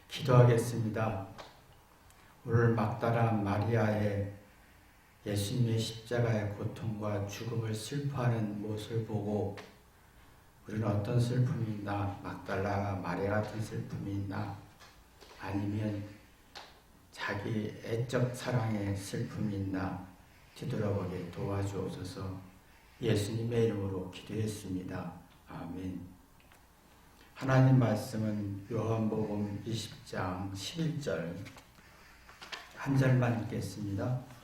기도하겠습니다. 오늘 막달라 마리아의 예수님의 십자가의 고통과 죽음을 슬퍼하는 모습을 보고 우리는 어떤 슬픔이 있나, 막달라 마리아 같은 슬픔이 있나, 아니면 자기 애적 사랑의 슬픔이 있나 뒤돌아보게 도와주옵소서. 예수님의 이름으로 기도했습니다. 아멘. 하나님 말씀은 요한복음 20장 11절 한 절만 읽겠습니다.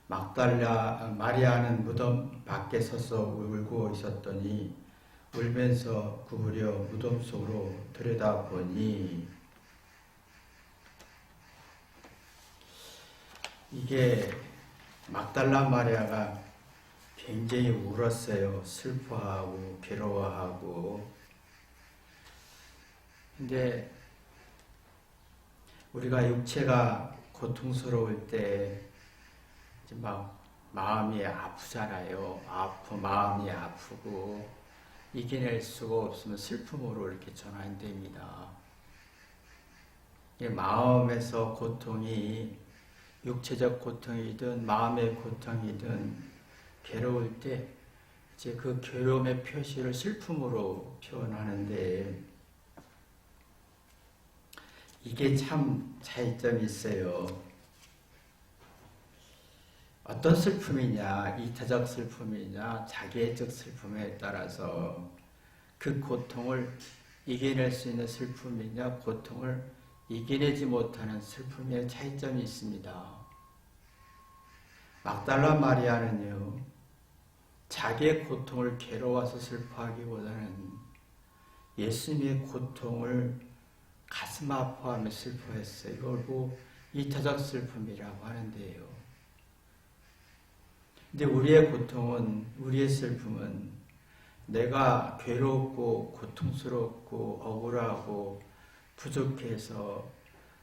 막달라 마리아는 무덤 밖에 서서 울고 있었더니 울면서 구부려 무덤 속으로 들여다보니, 이게 막달라 마리아가 굉장히 울었어요. 슬퍼하고 괴로워하고. 근데 우리가 육체가 고통스러울 때 이제 막 마음이 아프잖아요. 마음이 아프고 이겨낼 수가 없으면 슬픔으로 이렇게 전환됩니다. 마음에서 고통이 육체적 고통이든 마음의 고통이든 괴로울 때 이제 그 괴로움의 표시를 슬픔으로 표현하는데, 이게 참 차이점이 있어요. 어떤 슬픔이냐, 이타적 슬픔이냐, 자기애적 슬픔에 따라서 그 고통을 이겨낼 수 있는 슬픔이냐, 고통을 이겨내지 못하는 슬픔의 차이점이 있습니다. 막달라 마리아는요, 자기의 고통을 괴로워서 슬퍼하기보다는 예수님의 고통을 가슴 아파하며 슬퍼했어요. 이걸 보고 이타적 슬픔이라고 하는데요. 근데 우리의 고통은, 우리의 슬픔은 내가 괴롭고 고통스럽고 억울하고 부족해서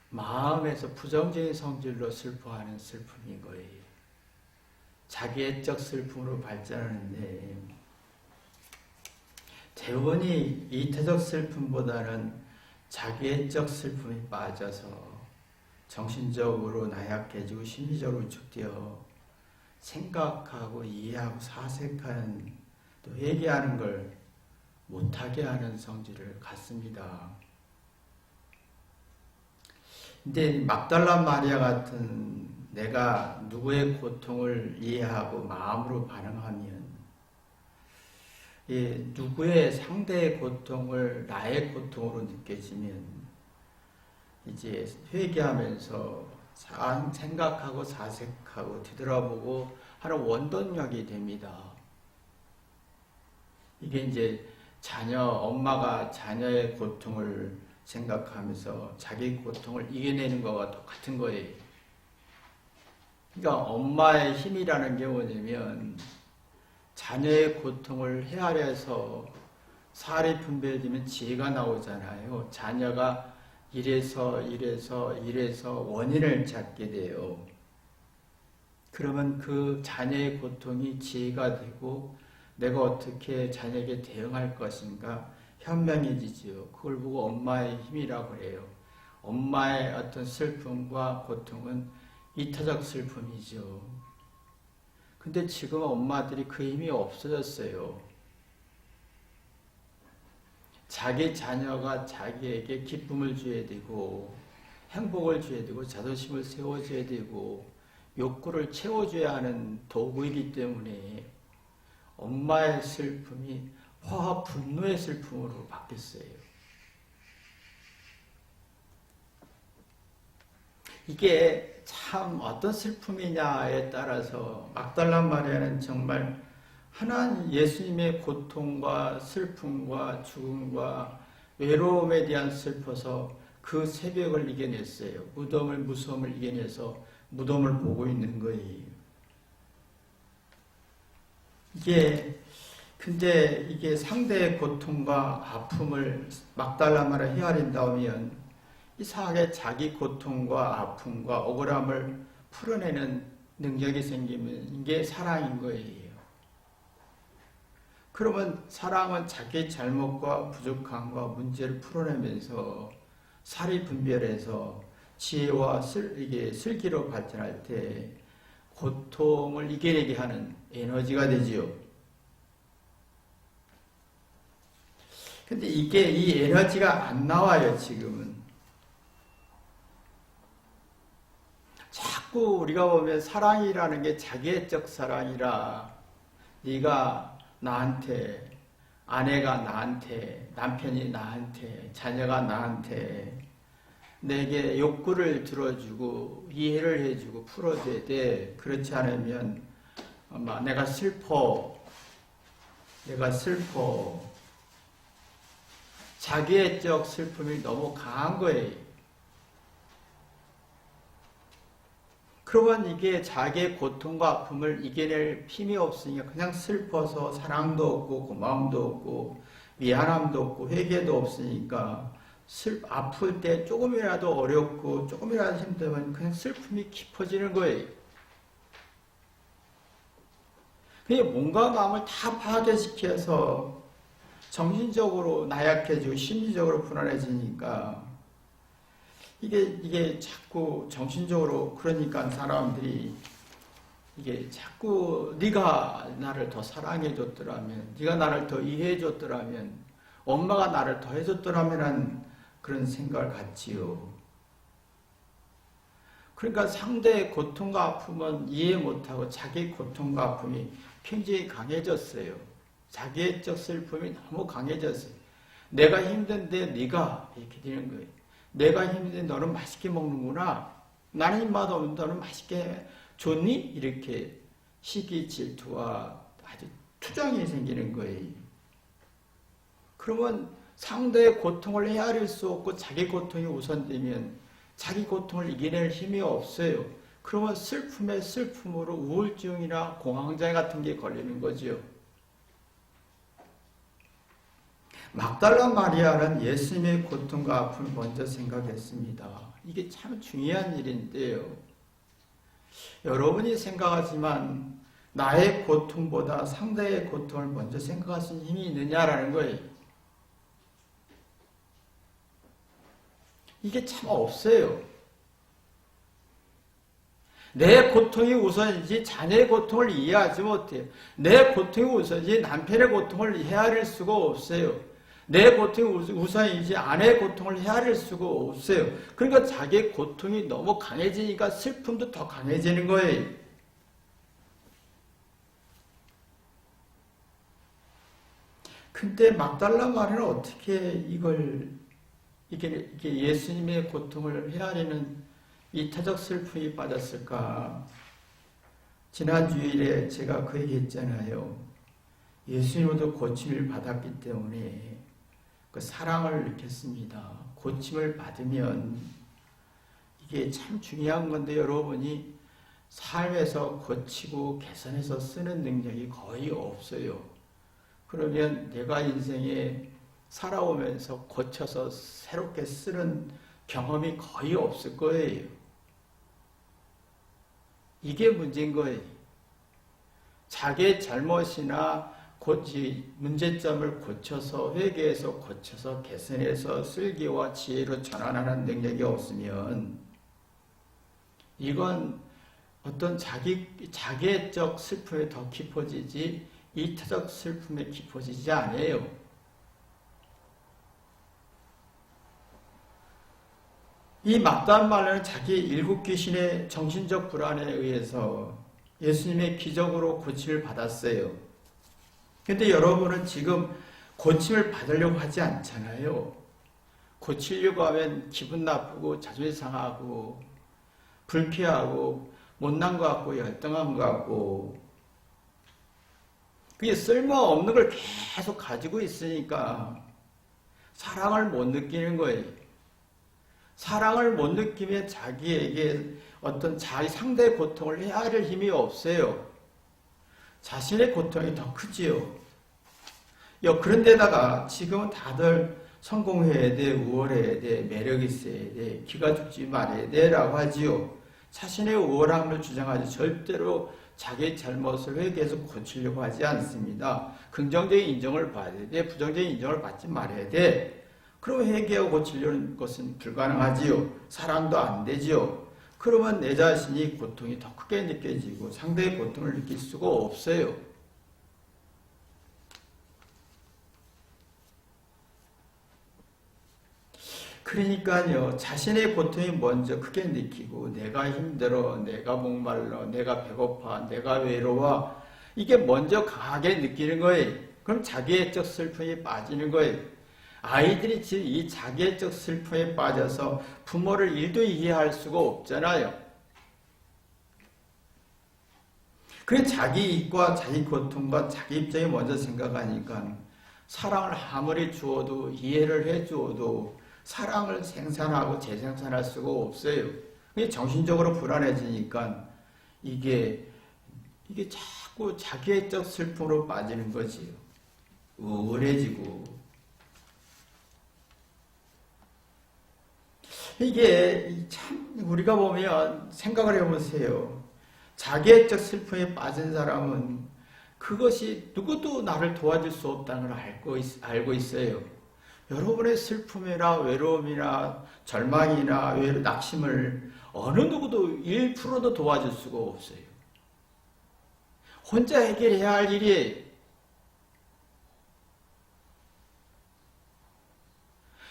마음에서 부정적인 성질로 슬퍼하는 슬픔인 거예요. 자기애적 슬픔으로 발전하는데, 대원이 이타적 슬픔보다는 자기애적 슬픔에 빠져서 정신적으로 나약해지고 심리적으로 위축되어 생각하고 이해하고 사색하는, 또 회개하는 걸 못하게 하는 성질을 갖습니다. 근데 막달라 마리아 같은, 내가 누구의 고통을 이해하고 마음으로 반응하면, 누구의 상대의 고통을 나의 고통으로 느껴지면 이제 회개하면서 생각하고 사색하고 뒤돌아보고 하는 원동력이 됩니다. 이게 이제 엄마가 자녀의 고통을 생각하면서 자기 고통을 이겨내는 것과 똑같은 거예요. 그러니까 엄마의 힘이라는 게 뭐냐면, 자녀의 고통을 헤아려서 살이 분별되면 지혜가 나오잖아요. 자녀가 이래서 원인을 찾게 돼요. 그러면 그 자녀의 고통이 지혜가 되고 내가 어떻게 자녀에게 대응할 것인가 현명해지지요. 그걸 보고 엄마의 힘이라고 해요. 엄마의 어떤 슬픔과 고통은 이타적 슬픔이죠. 근데 지금 엄마들이 그 힘이 없어졌어요. 자기 자녀가 자기에게 기쁨을 줘야 되고 행복을 줘야 되고 자존심을 세워줘야 되고 욕구를 채워줘야 하는 도구이기 때문에 엄마의 슬픔이 화와 분노의 슬픔으로 바뀌었어요. 이게 참 어떤 슬픔이냐에 따라서 막달라 마리아는 정말 하나님 예수님의 고통과 슬픔과 죽음과 외로움에 대한 슬퍼서 그 새벽을 이겨냈어요. 무서움을 이겨내서 무덤을 보고 있는 거예요. 이게 근데 이게 상대의 고통과 아픔을 막달라 말을 헤아린다면 이상하게 자기 고통과 아픔과 억울함을 풀어내는 능력이 생기면 이게 사랑인 거예요. 그러면 사랑은 자기 잘못과 부족함과 문제를 풀어내면서 사리 분별해서 지혜와 이게 슬기로 발전할 때 고통을 이겨내게 하는 에너지가 되지요. 근데 이게 이 에너지가 안 나와요, 지금은. 자꾸 우리가 보면 사랑이라는 게 자기애적 사랑이라 네가 나한테, 아내가 나한테, 남편이 나한테, 자녀가 나한테 내게 욕구를 들어주고 이해를 해주고 풀어줘야 돼. 그렇지 않으면 아마 내가 슬퍼. 자기애적 슬픔이 너무 강한 거예요. 그러면 이게 자기의 고통과 아픔을 이겨낼 힘이 없으니까 그냥 슬퍼서 사랑도 없고 고마움도 없고 미안함도 없고 회개도 없으니까 아플 때 조금이라도 어렵고 조금이라도 힘들면 그냥 슬픔이 깊어지는 거예요. 그냥 몸과 마음을 다 파괴시켜서 정신적으로 나약해지고 심리적으로 불안해지니까 이게 자꾸 정신적으로 그러니까 사람들이 이게 자꾸 네가 나를 더 사랑해줬더라면, 네가 나를 더 이해해줬더라면, 엄마가 나를 더 해줬더라면 그런 생각을 갖지요. 그러니까 상대의 고통과 아픔은 이해 못하고 자기 고통과 아픔이 굉장히 강해졌어요. 자기애적 슬픔이 너무 강해졌어요. 내가 힘든데 네가 이렇게 되는 거예요. 내가 힘든데 너는 맛있게 먹는구나. 나는 힘맛 없는데 너는 맛있게 좋니? 이렇게 시기 질투와 아주 투정이 생기는 거예요. 그러면 상대의 고통을 헤아릴 수 없고 자기 고통이 우선되면 자기 고통을 이겨낼 힘이 없어요. 그러면 슬픔에 슬픔으로 우울증이나 공황장애 같은 게 걸리는 거죠. 막달라 마리아는 예수님의 고통과 아픔을 먼저 생각했습니다. 이게 참 중요한 일인데요. 여러분이 생각하지만 나의 고통보다 상대의 고통을 먼저 생각할 수 있는 힘이 있느냐라는 거예요. 이게 참 없어요. 내 고통이 우선이지 자녀의 고통을 이해하지 못해요. 내 고통이 우선이지 남편의 고통을 헤아릴 수가 없어요. 내 고통이 우선이지 아내의 고통을 헤아릴 수가 없어요. 그러니까 자기의 고통이 너무 강해지니까 슬픔도 더 강해지는 거예요. 근데 막달라 마리아는 어떻게 이게 예수님의 고통을 헤아리는 이타적 슬픔이 빠졌을까? 지난 주일에 제가 그 얘기 했잖아요. 예수님도 고침을 받았기 때문에 그 사랑을 느꼈습니다. 고침을 받으면 이게 참 중요한 건데 여러분이 삶에서 고치고 개선해서 쓰는 능력이 거의 없어요. 그러면 내가 인생에 살아오면서 고쳐서 새롭게 쓰는 경험이 거의 없을 거예요. 이게 문제인 거예요. 자기의 잘못이나 문제점을 고쳐서 회개해서 고쳐서 개선해서 슬기와 지혜로 전환하는 능력이 없으면 이건 어떤 자기애적 슬픔에 더 깊어지지 이타적 슬픔에 깊어지지 않아요. 이 막달라 마리아는 자기 일곱 귀신의 정신적 불안에 의해서 예수님의 기적으로 고침을 받았어요. 근데 여러분은 지금 고침을 받으려고 하지 않잖아요. 고치려고 하면 기분 나쁘고 자존심 상하고 불쾌하고 못난 것 같고 열등한 것 같고 그게 쓸모없는 걸 계속 가지고 있으니까 사랑을 못 느끼는 거예요. 사랑을 못 느끼면 자기에게 어떤 상대의 고통을 헤아릴 힘이 없어요. 자신의 고통이 더 크지요. 그런데다가 지금은 다들 성공해야 돼, 우월해야 돼, 매력 있어야 돼, 기가 죽지 말아야 돼 라고 하지요. 자신의 우월함을 주장하지 절대로 자기의 잘못을 회개해서 고치려고 하지 않습니다. 긍정적인 인정을 받아야 돼, 부정적인 인정을 받지 말아야 돼. 그럼 회개하고 고치려는 것은 불가능하지요. 사랑도 안 되지요. 그러면 내 자신이 고통이 더 크게 느껴지고 상대의 고통을 느낄 수가 없어요. 그러니까요, 자신의 고통이 먼저 크게 느끼고 내가 힘들어, 내가 목말라, 내가 배고파, 내가 외로워, 이게 먼저 강하게 느끼는 거예요. 그럼 자기애적 슬픔에 빠지는 거예요. 아이들이 지금 이 자기애적 슬픔에 빠져서 부모를 1도 이해할 수가 없잖아요. 그래서 자기 이익과 자기 고통과 자기 입장이 먼저 생각하니까 사랑을 아무리 주어도 이해를 해주어도 사랑을 생산하고 재생산할 수가 없어요. 정신적으로 불안해지니까 이게 자꾸 자기애적 슬픔으로 빠지는 거지요. 우울해지고. 이게 참 우리가 보면 생각을 해보세요. 자기애적 슬픔에 빠진 사람은 그것이 누구도 나를 도와줄 수 없다는 걸 알고 있어요. 여러분의 슬픔이나 외로움이나 절망이나 낙심을 어느 누구도 1%도 도와줄 수가 없어요. 혼자 해결해야 할 일이에요.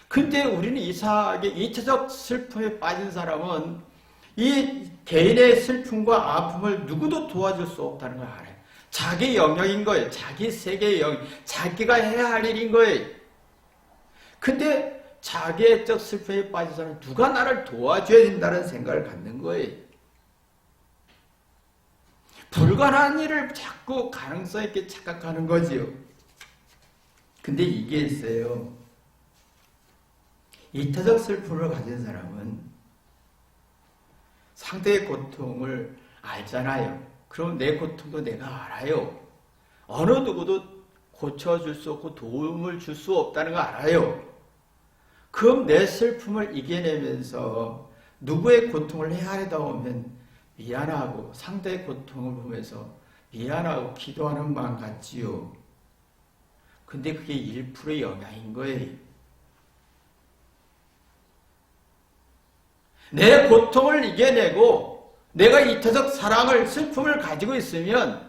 근데 우리는 이상하게 이타적 슬픔에 빠진 사람은 이 개인의 슬픔과 아픔을 누구도 도와줄 수 없다는 걸 알아요. 자기 영역인 거예요. 자기 세계의 영역, 자기가 해야 할 일인 거예요. 근데 자기애적 슬픔에 빠진 사람은 누가 나를 도와줘야 된다는 생각을 갖는 거예요. 불가능한 일을 자꾸 가능성 있게 착각하는 거지요. 근데 이게 있어요. 이타적 슬픔을 가진 사람은 상대의 고통을 알잖아요. 그럼 내 고통도 내가 알아요. 어느 누구도 고쳐줄 수 없고 도움을 줄 수 없다는 거 알아요. 그럼 내 슬픔을 이겨내면서 누구의 고통을 헤아리다 보면 미안하고 상대의 고통을 보면서 미안하고 기도하는 마음 같지요. 근데 그게 1%의 영향인 거예요. 내 고통을 이겨내고 내가 이타적 사랑을, 슬픔을 가지고 있으면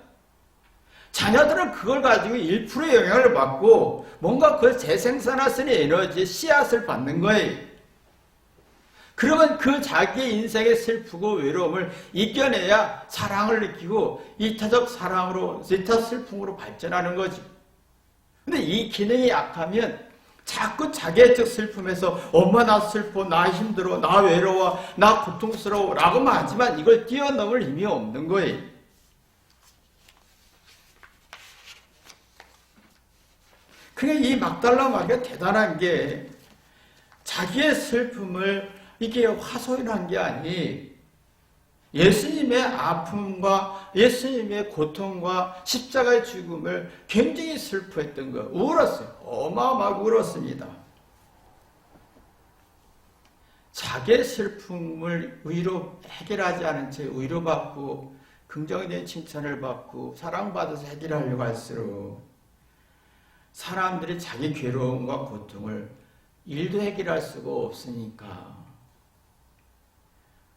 자녀들은 그걸 가지고 1%의 영향을 받고 뭔가 그걸 재생산할 수 있는 에너지의 씨앗을 받는 거예요. 그러면 그 자기의 인생의 슬프고 외로움을 이겨내야 사랑을 느끼고 이타적 사랑으로, 이타적 슬픔으로 발전하는 거지. 근데 이 기능이 약하면 자꾸 자기애적 슬픔에서 엄마 나 슬퍼, 나 힘들어, 나 외로워, 나 고통스러워 라고만 하지만 이걸 뛰어넘을 힘이 없는 거예요. 그러니까 이 막달라 마귀가 대단한 게 자기의 슬픔을 이게 화소연한 게 아니 예수님의 아픔과 예수님의 고통과 십자가의 죽음을 굉장히 슬퍼했던 거, 울었어요. 어마어마하게 울었습니다. 자기의 슬픔을 해결하지 않은 채 위로받고 긍정적인 칭찬을 받고 사랑받아서 해결하려고 할수록 사람들이 자기 괴로움과 고통을 일도 해결할 수가 없으니까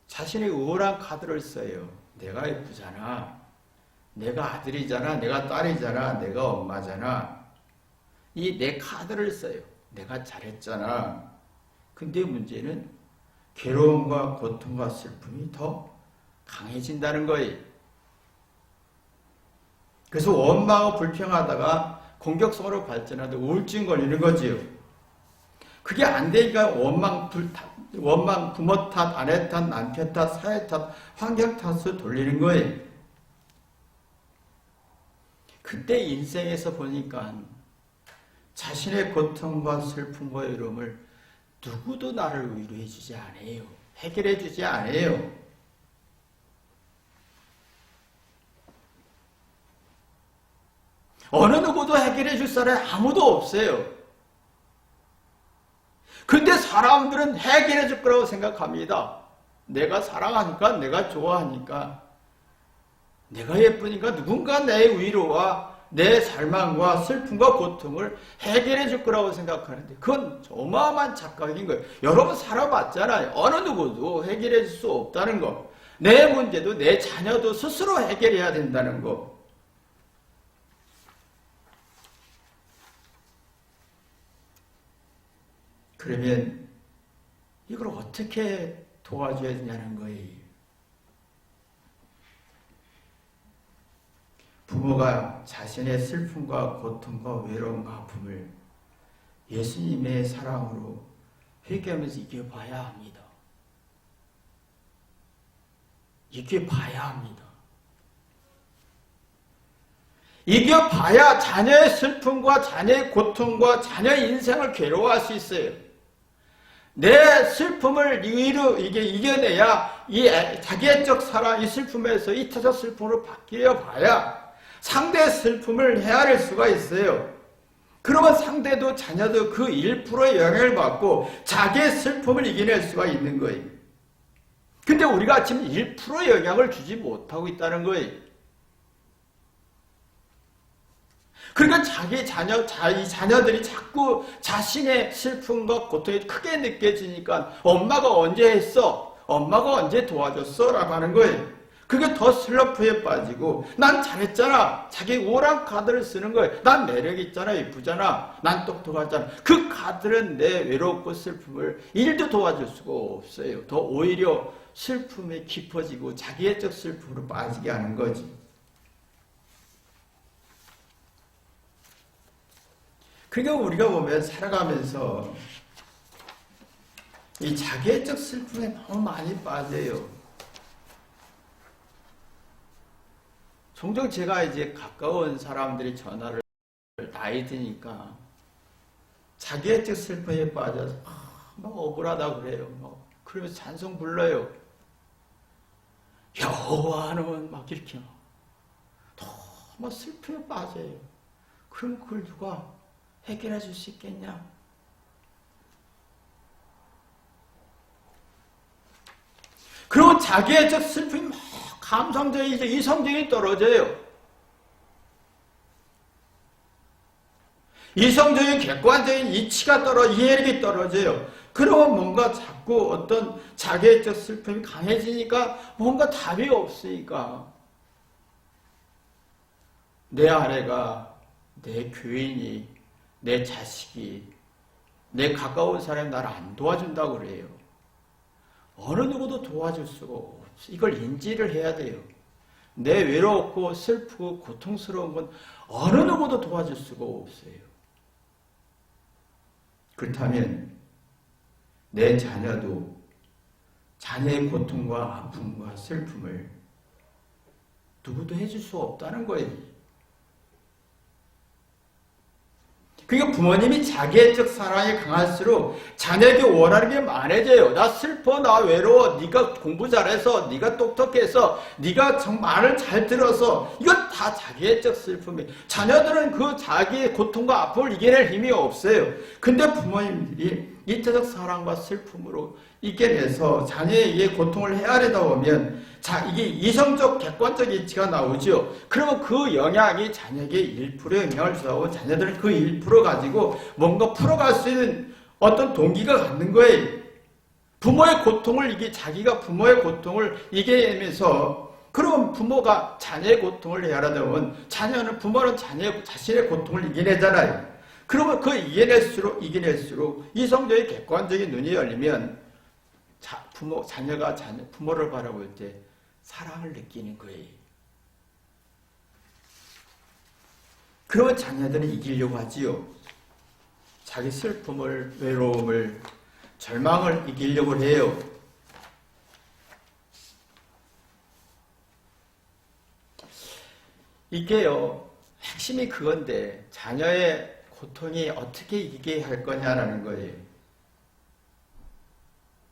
자신의 우월한 카드를 써요. 내가 예쁘잖아. 내가 아들이잖아. 내가 딸이잖아. 내가 엄마잖아. 이 내 카드를 써요. 내가 잘했잖아. 근데 문제는 괴로움과 고통과 슬픔이 더 강해진다는 거예요. 그래서 원망하고 불평하다가 공격성으로 발전하다 우울증 걸리는 거지요. 그게 안 되니까 원망, 부모 탓, 아내 탓, 남편 탓, 사회 탓, 환경 탓을 돌리는 거예요. 그때 인생에서 보니까 자신의 고통과 슬픔과 외로움을 누구도 나를 위로해 주지 않아요. 해결해 주지 않아요. 어느 누구도 해결해 줄 사람이 아무도 없어요. 근데 사람들은 해결해 줄 거라고 생각합니다. 내가 사랑하니까, 내가 좋아하니까, 내가 예쁘니까 누군가 내 위로와 내 절망과 슬픔과 고통을 해결해 줄 거라고 생각하는데 그건 어마어마한 착각인 거예요. 여러분 살아봤잖아요. 어느 누구도 해결해 줄 수 없다는 거. 내 문제도 내 자녀도 스스로 해결해야 된다는 거. 그러면 이걸 어떻게 도와줘야 되냐는 거예요. 부모가 자신의 슬픔과 고통과 외로움과 아픔을 예수님의 사랑으로 회개하면서 이겨봐야 합니다. 이겨봐야 합니다. 이겨봐야 자녀의 슬픔과 자녀의 고통과 자녀의 인생을 괴로워할 수 있어요. 내 슬픔을 이겨내야 이 자기애적 사랑, 이 슬픔에서 이타적 슬픔으로 바뀌어 봐야 상대의 슬픔을 헤아릴 수가 있어요. 그러면 상대도 자녀도 그 1%의 영향을 받고 자기의 슬픔을 이겨낼 수가 있는 거예요. 근데 우리가 지금 1%의 영향을 주지 못하고 있다는 거예요. 그러니까 자기 자녀들이 자꾸 자신의 슬픔과 고통이 크게 느껴지니까 엄마가 언제 했어? 엄마가 언제 도와줬어? 라고 하는 거예요. 그게 더 슬럼프에 빠지고 난 잘했잖아. 자기 우월한 카드를 쓰는 거예요. 난 매력 있잖아. 예쁘잖아. 난 똑똑하잖아. 그 카드는 내 외롭고 슬픔을 1도 도와줄 수가 없어요. 더 오히려 슬픔이 깊어지고 자기애적 슬픔으로 빠지게 하는 거지. 그러니까 우리가 보면 살아가면서 이 자기애적 슬픔에 너무 많이 빠져요. 종종 제가 이제 가까운 사람들이 전화를 나이 드니까 자기애적 슬픔에 빠져서 막 억울하다고 그래요. 그러면서 찬송 불러요. 여호와는 막 이렇게 너무 슬픔에 빠져요. 그럼 그걸 누가 해결해 줄 수 있겠냐? 그리고 자기애적 슬픔이 막 감성적인 이성적이 떨어져요. 이성적인 객관적인 이치가 이해력이 떨어져요. 그러면 뭔가 자꾸 어떤 자기애적 슬픔이 강해지니까 뭔가 답이 없으니까 내 아내가, 내 교인이, 내 자식이, 내 가까운 사람이 나를 안 도와준다고 그래요. 어느 누구도 도와줄 수가 없어요. 이걸 인지를 해야 돼요. 내 외롭고 슬프고 고통스러운 건 어느 누구도 도와줄 수가 없어요. 그렇다면 내 자녀도 자녀의 고통과 아픔과 슬픔을 누구도 해줄 수 없다는 거예요. 그러니까 부모님이 자기애적 사랑이 강할수록 자녀에게 원하는 게 많아져요. 나 슬퍼, 나 외로워, 네가 공부 잘해서, 네가 똑똑해서, 네가 말을 잘 들어서 이건 다 자기애적 슬픔이에요. 자녀들은 그 자기의 고통과 아픔을 이겨낼 힘이 없어요. 근데 부모님들이 이타적 사랑과 슬픔으로 이겨내서 자녀에게 고통을 헤아리다 보면 이게 이성적 객관적 이치가 나오죠. 그러면 그 영향이 자녀에게 1%의 영향을 주고 자녀들은 그 1% 가지고 뭔가 풀어갈 수 있는 어떤 동기가 갖는 거예요. 부모의 고통을 자기가 부모의 고통을 이겨내면서 그러면 부모가 자녀의 고통을 헤아리다 보면 부모는 자신의 고통을 이겨내잖아요. 그러면 그 이겨낼수록 이성적인 객관적인 눈이 열리면 자녀가 부모를 바라볼 때 사랑을 느끼는 거예요. 그러면 자녀들은 이기려고 하지요. 자기 슬픔을, 외로움을, 절망을 이기려고 해요. 이게요, 핵심이 그건데 자녀의 고통이 어떻게 이기게 할 거냐라는 거예요.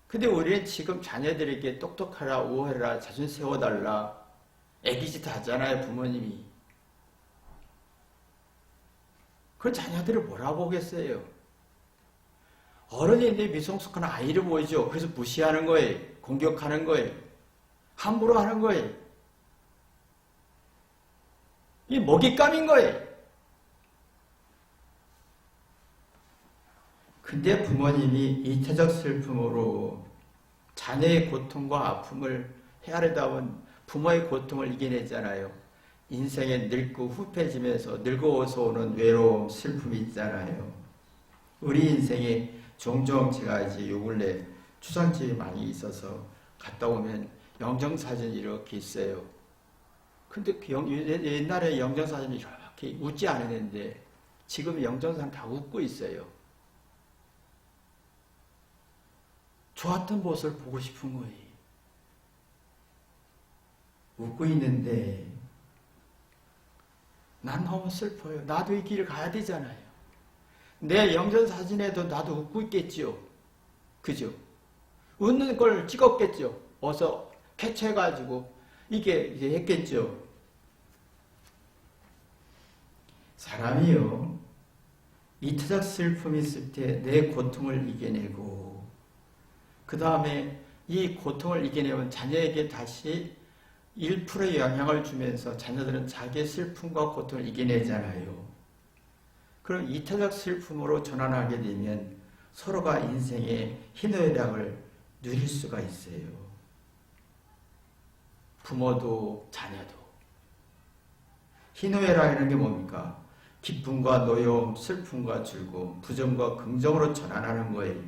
근데 우리는 지금 자녀들에게 똑똑하라, 우월해라, 자존 세워달라, 애기짓 하잖아요, 부모님이. 그 자녀들을 뭐라고 보겠어요? 어른이 내 미성숙한 아이를 보이죠. 그래서 무시하는 거예요. 공격하는 거예요. 함부로 하는 거예요. 이 먹잇감인 거예요. 근데 부모님이 이태적 슬픔으로 자녀의 고통과 아픔을 헤아리다 보면 부모의 고통을 이겨내잖아요. 인생에 늙고 후패지면서 늙어서 오는 외로움, 슬픔이 있잖아요. 우리 인생에 종종 제가 이제 요 근래 추상집이 많이 있어서 갔다 오면 영정사진이 이렇게 있어요. 근데 옛날에 영정사진이 이렇게 웃지 않았는데 지금 영정사진 다 웃고 있어요. 좋았던 모습을 보고 싶은 거예요. 웃고 있는데 난 너무 슬퍼요. 나도 이 길을 가야 되잖아요. 내 영정사진에도 나도 웃고 있겠지요. 그죠? 웃는 걸 찍었겠죠. 어서 캐치해가지고 이게 이제 했겠죠. 사람이요. 이타적 슬픔이 있을 때 내 고통을 이겨내고 그 다음에 이 고통을 이겨내면 자녀에게 다시 1%의 영향을 주면서 자녀들은 자기의 슬픔과 고통을 이겨내잖아요. 그럼 이타적 슬픔으로 전환하게 되면 서로가 인생의 희노애락을 누릴 수가 있어요. 부모도 자녀도. 희노애락이라는 게 뭡니까? 기쁨과 노여움, 슬픔과 즐거움, 부정과 긍정으로 전환하는 거예요.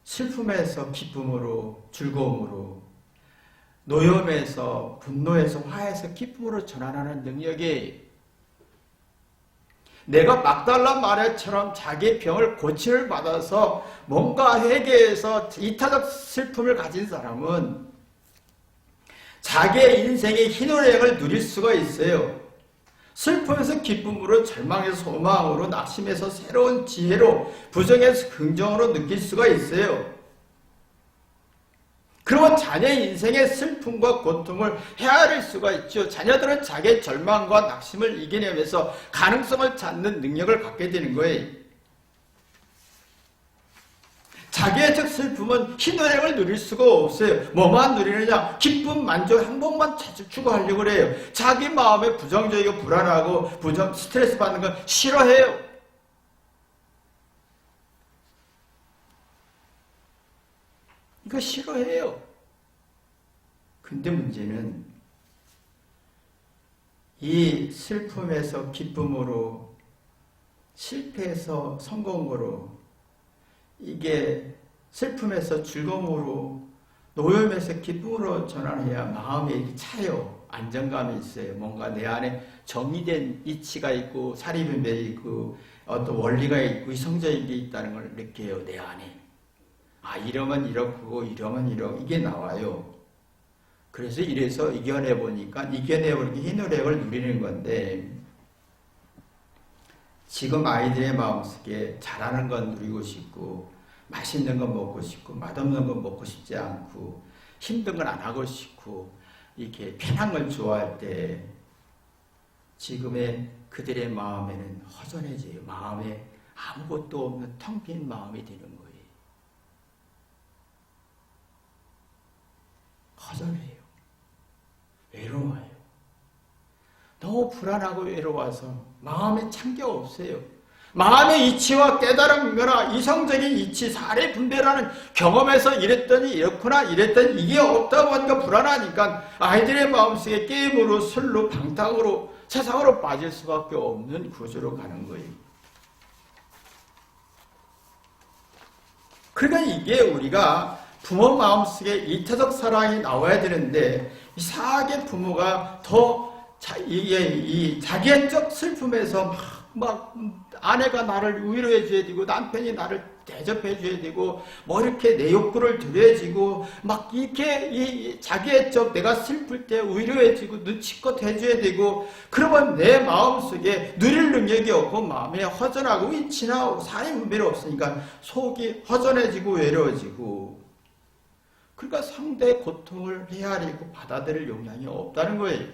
슬픔에서 기쁨으로, 즐거움으로, 노여움에서, 분노에서, 화에서 기쁨으로 전환하는 능력이 내가 막달라 마리아처럼 자기의 병을 고침을 받아서 뭔가 회개해서 이타적 슬픔을 가진 사람은 자기의 인생의 희노애락을 누릴 수가 있어요. 슬픔에서 기쁨으로, 절망에서 소망으로, 낙심에서 새로운 지혜로, 부정에서 긍정으로 느낄 수가 있어요. 그러면 자녀의 인생의 슬픔과 고통을 헤아릴 수가 있죠. 자녀들은 자기의 절망과 낙심을 이겨내면서 가능성을 찾는 능력을 갖게 되는 거예요. 자기의 적 슬픔은 희노애락을 누릴 수가 없어요. 뭐만 누리느냐? 기쁨, 만족, 행복만 추구하려고 그래요. 자기 마음에 부정적이고 불안하고 스트레스 받는 건 싫어해요. 이거 싫어해요. 근데 문제는 이 슬픔에서 기쁨으로, 실패에서 성공으로, 이게 슬픔에서 즐거움으로, 노염에서 기쁨으로 전환해야 마음이 차요. 안정감이 있어요. 뭔가 내 안에 정리된 이치가 있고 사리분별이 있고 어떤 원리가 있고 이성적인 게 있다는 걸 느껴요. 내 안에. 아, 이러면 이렇고 이러면 이렇고 이게 나와요. 그래서 이래서 이겨내보니까 이겨내버리기 희노애락을 누리는 건데 지금 아이들의 마음속에 잘하는 건 누리고 싶고 맛있는 건 먹고 싶고 맛없는 건 먹고 싶지 않고 힘든 건 안 하고 싶고 이렇게 편한 걸 좋아할 때 지금의 그들의 마음에는 허전해져요. 마음에 아무것도 없는 텅 빈 마음이 되는 거예요. 허전해요. 외로워요. 너무 불안하고 외로워서 마음에 찬 게 없어요. 마음의 이치와 깨달음이거나 이성적인 이치, 사례 분별하는 경험에서 이랬더니 이렇구나 이랬더니 이게 없다 보니까 불안하니까 아이들의 마음속에 게임으로 술로 방탕으로 세상으로 빠질 수밖에 없는 구조로 가는 거예요. 그러니까 이게 우리가 부모 마음속에 이타적 사랑이 나와야 되는데 이상하게 부모가 더 자기의 적 슬픔에서 막 아내가 나를 위로해 줘야 되고 남편이 나를 대접해 줘야 되고 뭐 이렇게 내 욕구를 드려지고 막 이렇게 자기의 적 내가 슬플 때 위로해 주고 눈치껏 해줘야 되고 그러면 내 마음속에 누릴 능력이 없고 마음에 허전하고 이치나 사회 분별이 없으니까 속이 허전해지고 외로워지고 그러니까 상대의 고통을 헤아리고 받아들일 용량이 없다는 거예요.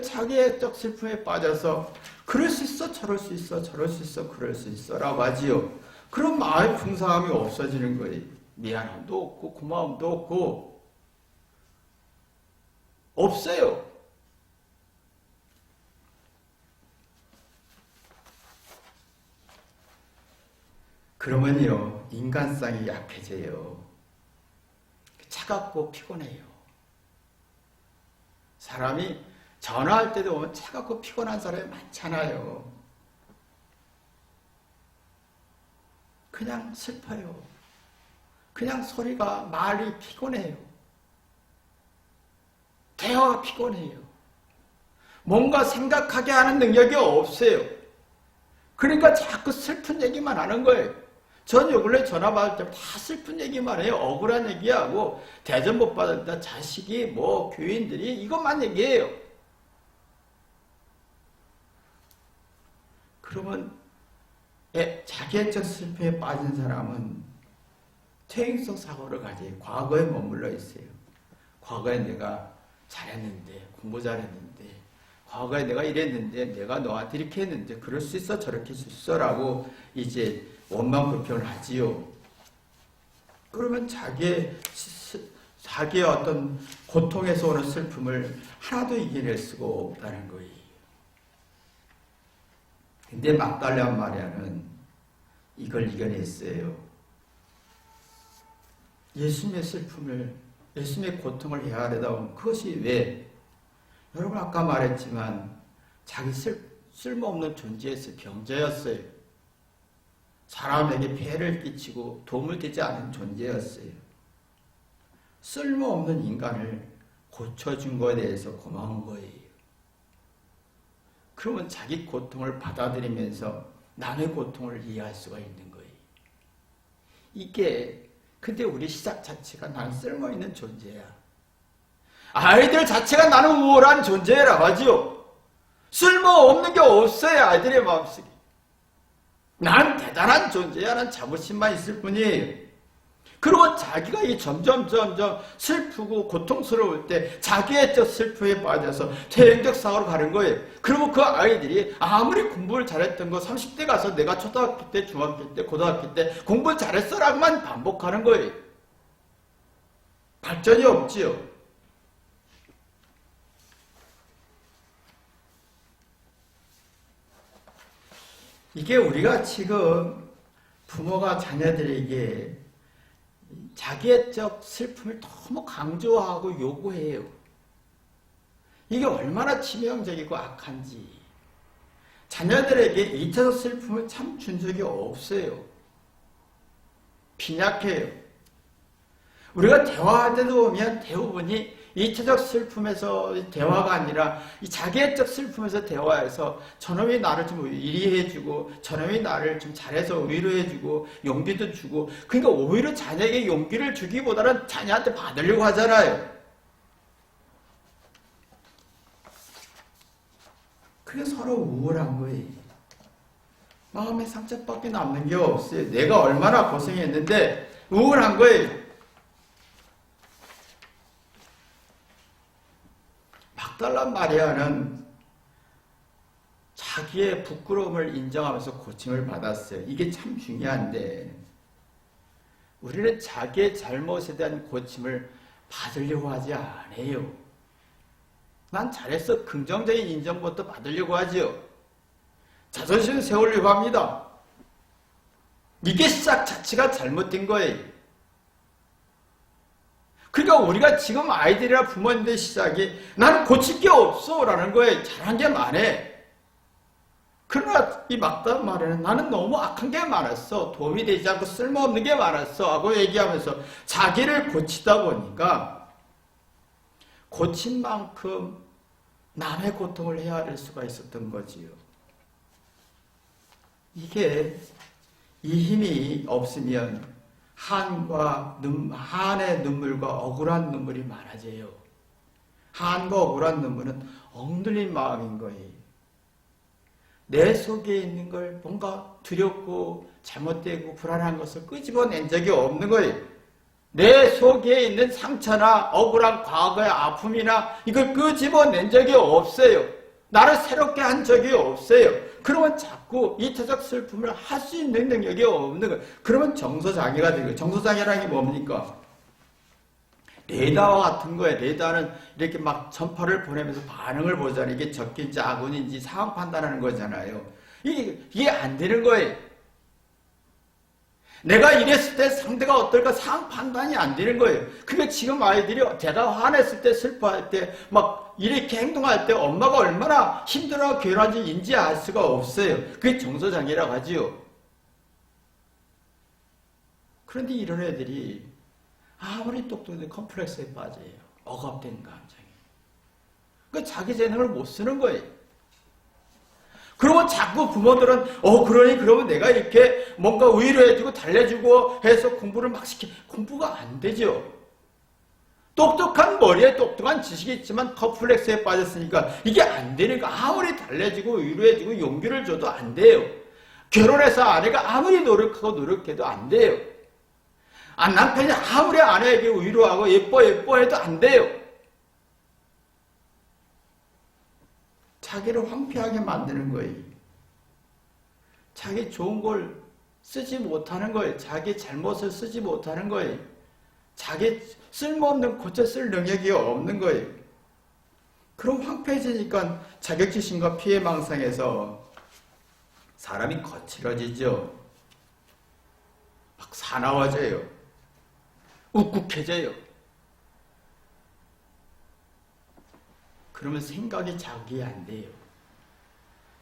자기애적 슬픔에 빠져서 그럴 수 있어, 저럴 수 있어, 저럴 수 있어, 그럴 수 있어 라고 하지요. 그럼 마음의 풍성함이 없어지는 거예요. 미안함도 없고 고마움도 없고 없어요. 그러면요, 인간성이 약해져요. 차갑고 피곤해요. 사람이 전화할 때도 보면 차갑고 피곤한 사람이 많잖아요. 그냥 슬퍼요. 그냥 소리가, 말이 피곤해요. 대화가 피곤해요. 뭔가 생각하게 하는 능력이 없어요. 그러니까 자꾸 슬픈 얘기만 하는 거예요. 전 요 근래 전화 받을 때 다 슬픈 얘기만 해요. 억울한 얘기하고 대접 못 받았다, 자식이 뭐 교인들이 이것만 얘기해요. 그러면 자기애적 슬픔에 빠진 사람은 퇴행성 사고를 가지 과거에 머물러 있어요. 과거에 내가 잘했는데, 공부 잘했는데, 과거에 내가 이랬는데, 내가 너한테 이렇게 했는데 그럴 수 있어, 저렇게 할 수 있어 라고 이제 원망 불평을 하지요. 그러면 자기의 어떤 고통에서 오는 슬픔을 하나도 이겨낼 수가 없다는 거예요. 근데 막달라 마리아는 이걸 이겨냈어요. 예수님의 슬픔을, 예수님의 고통을 헤아리다 보면 그것이 왜? 여러분 아까 말했지만 자기 쓸모없는 존재였어요. 병자였어요. 사람에게 폐해를 끼치고 도움을 되지 않은 존재였어요. 쓸모없는 인간을 고쳐준 것에 대해서 고마운 거예요. 그러면 자기 고통을 받아들이면서 남의 고통을 이해할 수가 있는 거예요. 이게 근데 우리 시작 자체가 나는 쓸모있는 존재야. 아이들 자체가 나는 우월한 존재라고 하지요. 쓸모없는 게 없어요. 아이들의 마음속에. 난 대단한 존재야. 난 자부심만 있을 뿐이에요. 그리고 자기가 이 점점 슬프고 고통스러울 때 자기애적 슬픔에 빠져서 퇴행적 사고로 가는 거예요. 그리고 그 아이들이 아무리 공부를 잘했던 거 30대 가서 내가 초등학교 때, 중학교 때, 고등학교 때 공부 잘했어 라고만 반복하는 거예요. 발전이 없지요. 이게 우리가 지금 부모가 자녀들에게 자기애적 슬픔을 너무 강조하고 요구해요. 이게 얼마나 치명적이고 악한지. 자녀들에게 2차적 슬픔을 참 준 적이 없어요. 빈약해요. 우리가 대화할 때도 보면 대부분이 2차적 슬픔에서 대화가 아니라 이 자기애적 슬픔에서 대화해서 저놈이 나를 좀 이리해주고 저놈이 나를 좀 잘해서 위로해주고 용기도 주고, 그러니까 오히려 자녀에게 용기를 주기보다는 자녀한테 받으려고 하잖아요. 그게 서로 우울한 거예요. 마음에 상처밖에 남는 게 없어요. 내가 얼마나 고생했는데 우울한 거예요. 막달라 마리아는 자기의 부끄러움을 인정하면서 고침을 받았어요. 이게 참 중요한데 우리는 자기의 잘못에 대한 고침을 받으려고 하지 않아요. 난 잘했어. 긍정적인 인정부터 받으려고 하죠. 자존심 세우려고 합니다. 이게 시작 자체가 잘못된 거예요. 그러니까 우리가 지금 아이들이나 부모님들 시작이 나는 고칠 게 없어 라는 거예요. 잘한 게 많아. 그러나 이 막달라 마리아는 나는 너무 악한 게 많았어. 도움이 되지 않고 쓸모없는 게 많았어 하고 얘기하면서 자기를 고치다 보니까 고친 만큼 남의 고통을 헤아릴 수가 있었던 거지요. 이게 이 힘이 없으면 한의 눈물과 억울한 눈물이 많아져요. 한과 억울한 눈물은 억눌린 마음인 거예요. 내 속에 있는 걸 뭔가 두렵고 잘못되고 불안한 것을 끄집어낸 적이 없는 거예요. 내 속에 있는 상처나 억울한 과거의 아픔이나 이걸 끄집어낸 적이 없어요. 나를 새롭게 한 적이 없어요. 그러면 자꾸 이타적 슬픔을 할 수 있는 능력이 없는 거예요. 그러면 정서장애가 되는 거예요. 정서장애라는 게 뭡니까? 레이더와 같은 거예요. 레이더는 이렇게 막 전파를 보내면서 반응을 보잖아요. 이게 적긴지 아군인지 상황 판단하는 거잖아요. 이게 안 되는 거예요. 내가 이랬을 때 상대가 어떨까 상황 판단이 안 되는 거예요. 그게 지금 아이들이 제가 화냈을 때 슬퍼할 때 막 이렇게 행동할 때 엄마가 얼마나 힘들어 괴로운지 인지할 수가 없어요. 그게 정서장애라고 하지요. 그런데 이런 애들이 아무리 똑똑해도 컴플렉스에 빠져요. 억압된 감정이. 그러니까 자기 재능을 못 쓰는 거예요. 그러면 자꾸 부모들은 그러면 내가 이렇게 뭔가 위로해주고 달래주고 해서 공부를 막 공부가 안 되죠. 똑똑한 머리에 똑똑한 지식이 있지만 컴플렉스에 빠졌으니까 이게 안 되니까 아무리 달래주고 위로해주고 용기를 줘도 안 돼요. 결혼해서 아내가 아무리 노력해도 안 돼요. 남편이 아무리 아내에게 위로하고 예뻐 해도 안 돼요. 자기를 황폐하게 만드는 거예요. 자기 좋은 걸 쓰지 못하는 거예요. 자기 잘못을 쓰지 못하는 거예요. 자기 쓸모없는 고쳐 쓸 능력이 없는 거예요. 그럼 황폐해지니까 자격지심과 피해망상에서 사람이 거칠어지죠. 막 사나워져요. 욱욱해져요. 그러면 생각이 자극이 안 돼요.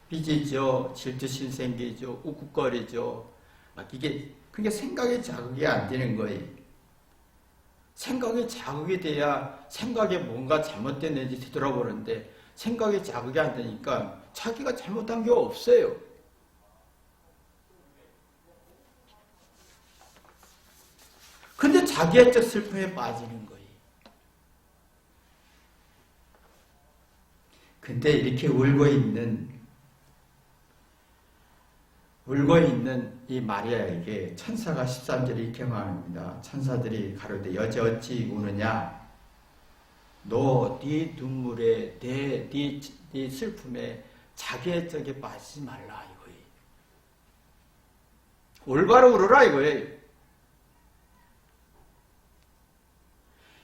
삐지죠. 질투심 생기죠. 욱욱거리죠. 그게 생각이 자극이 안 되는 거예요. 생각이 자극이 돼야 생각에 뭔가 잘못됐는지 되돌아보는데 생각이 자극이 안 되니까 자기가 잘못한 게 없어요. 근데 자기애적 슬픔에 빠지는 거예요. 근데 이렇게 울고 있는 이 마리아에게 천사가 13절에 이렇게 말합니다. 천사들이 가로되 여제 어찌 우느냐? 너 네 눈물에 네 슬픔에 자기의 적에 빠지지 말라 이거예요. 올바로 울어라 이거예요.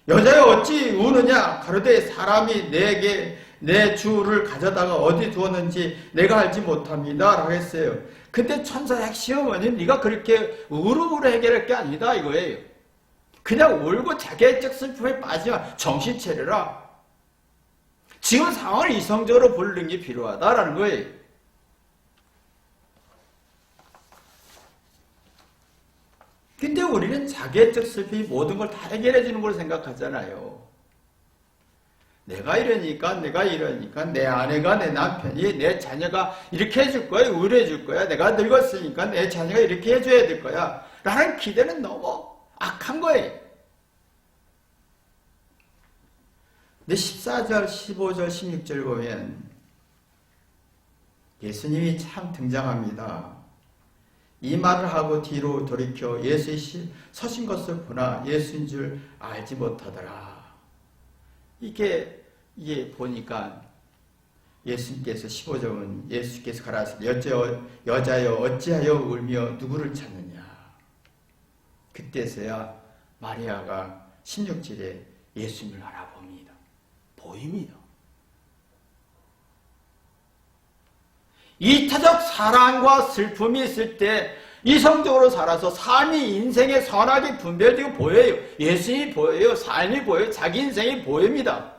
여자여 어찌 우느냐? 가로되 사람이 내게 내 주를 가져다가 어디 두었는지 내가 알지 못합니다 라고 했어요. 근데 천사의 핵심은 네가 그렇게 우르르 해결할 게 아니다 이거예요. 그냥 울고 자기애적 슬픔에 빠지면 정신 차려라. 지금 상황을 이성적으로 보는 게 필요하다라는 거예요. 근데 우리는 자기애적 슬픔이 모든 걸 다 해결해 주는 걸 생각하잖아요. 내가 이러니까 내 아내가 내 남편이 내 자녀가 이렇게 해줄 거야 의뢰해 줄 거야 내가 늙었으니까 내 자녀가 이렇게 해줘야 될 거야 라는 기대는 너무 악한 거예요. 근데 14절 15절 16절 보면 예수님이 참 등장합니다. 이 말을 하고 뒤로 돌이켜 예수의 서신 것을 보나 예수인 줄 알지 못하더라. 이게 보니까 예수님께서 15절은 예수께서 가라사대 여자여 어찌하여 울며 누구를 찾느냐. 그때서야 마리아가 16절에 예수님을 알아봅니다. 보입니다. 이타적 사랑과 슬픔이 있을 때 이성적으로 살아서 삶이 인생에 선하게 분별되고 보여요. 예수님이 보여요. 삶이 보여요. 자기 인생이 보입니다.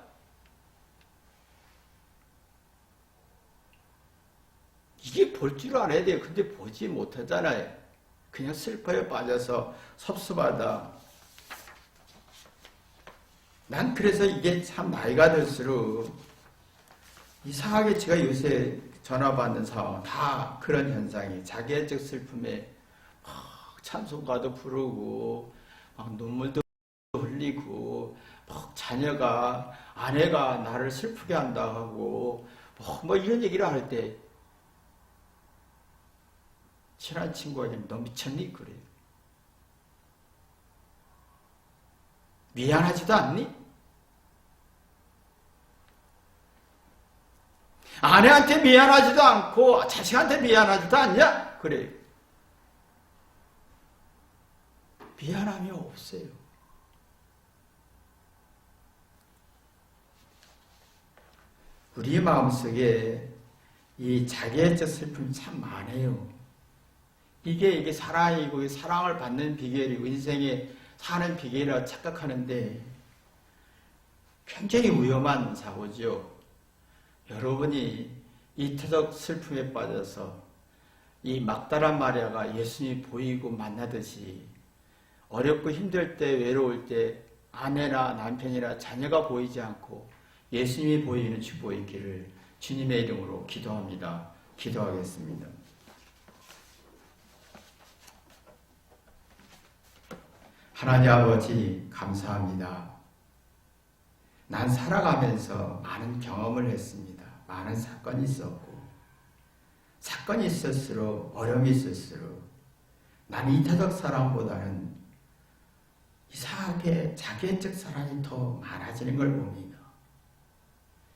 이게 볼 줄 알아야 돼요. 근데 보지 못하잖아요. 그냥 슬퍼에 빠져서 섭섭하다. 난 그래서 이게 참 나이가 들수록 이상하게 제가 요새 전화 받는 상황 다 그런 현상이 자기애적 슬픔에 막 찬송가도 부르고 막 눈물도 흘리고 막 자녀가 아내가 나를 슬프게 한다 하고 뭐 이런 얘기를 할 때 친한 친구가 너 미쳤니? 그래요. 미안하지도 않니? 아내한테 미안하지도 않고 자식한테 미안하지도 않냐? 그래요. 미안함이 없어요. 우리의 마음속에 이 자기애적 슬픔이 참 많아요. 이게 사랑이고 사랑을 받는 비결이고 인생에 사는 비결이라고 착각하는데 굉장히 위험한 사고죠. 여러분이 이타적 슬픔에 빠져서 이 막달라 마리아가 예수님이 보이고 만나듯이 어렵고 힘들 때 외로울 때 아내나 남편이나 자녀가 보이지 않고 예수님이 보이는 축복이 있기를 주님의 이름으로 기도합니다. 기도하겠습니다. 하나님 아버지 감사합니다. 난 살아가면서 많은 경험을 했습니다. 많은 사건이 있었고 사건이 있을수록 어려움이 있을수록 난 이타적 사랑보다는 이상하게 자기애적 사랑이 더 많아지는 걸 봅니다.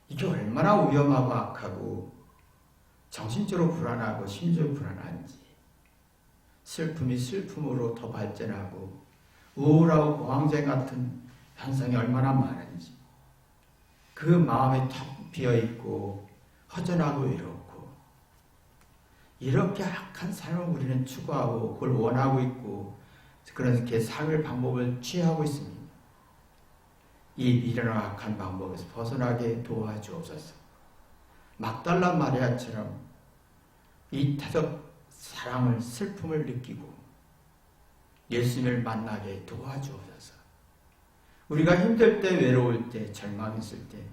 이게 얼마나 위험하고 악하고 정신적으로 불안하고 심적으로 불안한지 슬픔이 슬픔으로 더 발전하고 우울하고 공황장 같은 현상이 얼마나 많은지 그 마음이 텅 비어있고 허전하고 외롭고 이렇게 악한 삶을 우리는 추구하고 그걸 원하고 있고 그렇게 삶의 방법을 취하고 있습니다. 이 미련한 악한 방법에서 벗어나게 도와주옵소서. 막달라 마리아처럼 이타적 사랑을 슬픔을 느끼고 예수님을 만나게 도와주옵소서. 우리가 힘들 때 외로울 때 절망했을 때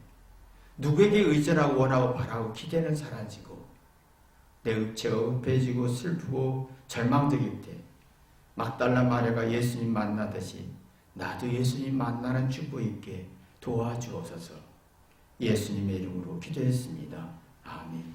누구에게 의존하고 원하고 바라고 기대는 사라지고 내 육체가 은폐해지고 슬프고 절망적일 때 막달라 마리아가 예수님 만나듯이 나도 예수님 만나는 축복이 있게 도와주옵소서. 예수님의 이름으로 기도했습니다. 아멘.